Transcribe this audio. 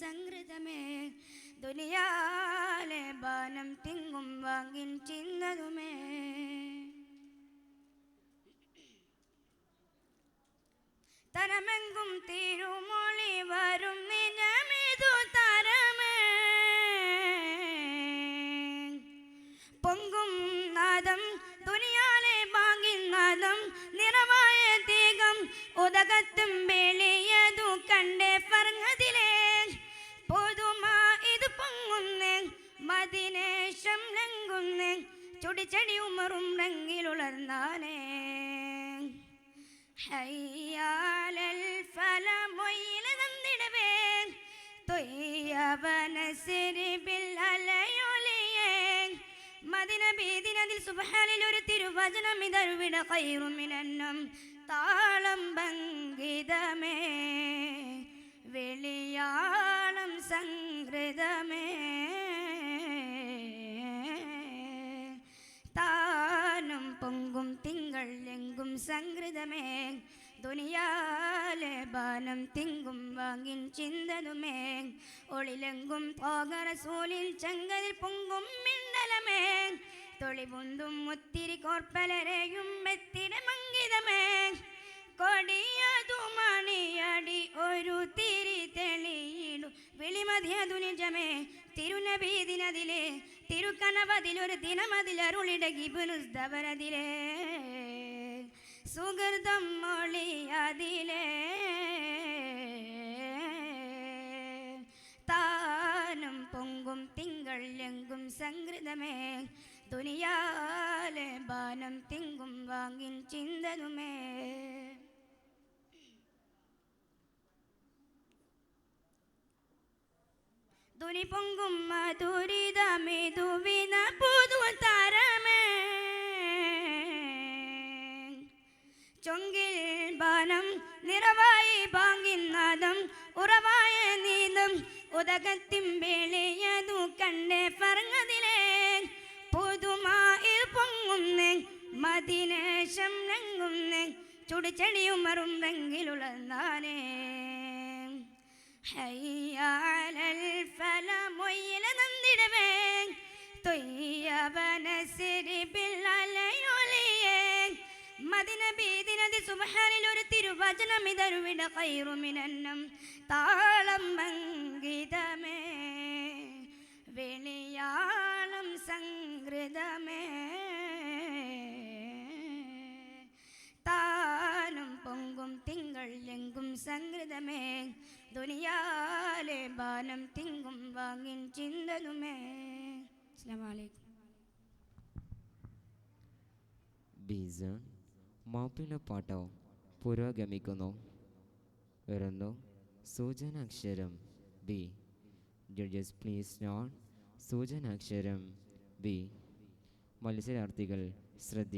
സംഗൃതമേ ദുനിയാലെ ബാനം തിങ്ങും വാങ്ങിൻ ചിന്നതുമേ തരമെങ്കും തിരുമൊഴി വരും നിജമിതു തരമേ പൊങ്കും നാദം ദുനിയാലെ വാങ്ങിൻ നാദം നിറവായ തീകം ഉദകത്തും വെളിയതു കണ്ടേ പറഞ്ഞതിലേ പൊതുമാ ഇത് പൊങ്ങുന്നേ മദിനേശം ലംഘുന്നേ ചുടിച്ചടി ഉമറും രംഗിലുളർന്നാനേ ഹയ്യാലൽ ഫലമൊയില നന്ദിടവേ തൊയ്യവനസിരിബിൽ അലയൊലിയേ മദിന ബീദിനതിൽ സുബ്ഹാനിൽ ഒരു തിരുവചനം ഇതരുവിട ഖൈറുമിനന്നം താളം ഭംഗിതമേ വെളിയാളം സംഗൃതമേ താനം പൊങ്കും തിങ്കൾ എങ്കും സംഗൃതമേ ദുനിയാലെ ബാനം തിങ്കും വാങ്ങിൻ ചിന്തതുമേ ഒളിലെങ്കും പോകറസൂലിൽ ചങ്കതിൽ പൊങ്കും മിന്നലമേ തൊളിപുന്തും മുത്തിരി കോർപ്പലരെയും എത്തിട മങ്കിതമേ കൊടിയതു മണിയടി ഒരു തിരി തെളിയിടു വിളിമതിയതു നിജമേ തിരുനബീദിനതിലെ തിരുക്കനവതിലൊരു ദിനമതിലരുളിടകിബുനുസ്തവരതിലേ സുഹൃതം മൊഴി അതിലേ താനം പൊങ്കും തിങ്കൾ എങ്കും സംഗൃതമേ ദുനിയാലെ ബാനം തിങ്കും വാങ്ങിൻ ചിന്തതുമേ ദുനി പൊങ്കും മധുരിതമിതുവിന പുതു താരമേ ചൊങ്കിൽ ബാനം നിറവായി പാങ്ങിന്നാദം ഉറവായ നീതം ഉദകത്തിൻ വെളിയതു കണ്ടേ പറഞ്ഞതിലേ പുതുമായി പൊങ്ങുന്നേ മദിനേശം രംഗുന്നേ ചുടിച്ചടിയുമറും രംഗിലുളർന്നാനേ ഹയ്യാലൽ ഫലമൊയില നന്ദിടവേ തൊയ്യവനസിരിബിൽ അലയൊലിയേ മദിന ബീദിനതി സുബ്ഹാനിൽ ഒരു തിരുവചനം ഇതരുവിട ഖൈറുമിനന്നം താളം ഭംഗിതമേ വെളിയാളം സംഗൃതമേ താനം പൊങ്കും തിങ്കൾ എങ്കും സംഗൃതമേ ദുനിയാലെ ബാനം തിങ്കും വാങ്ങിൻ ചിന്തതുമേ. അസ്സലാമു അലൈക്കും. ബീസൺ മാപ്പിള പാട്ടോ പുരോഗമിക്കുന്നു. വരുന്നു സൂചനാക്ഷരം ബി. Judges please note. സൂചനാക്ഷരം ബി. മത്സരാർത്ഥികൾ ശ്രദ്ധ.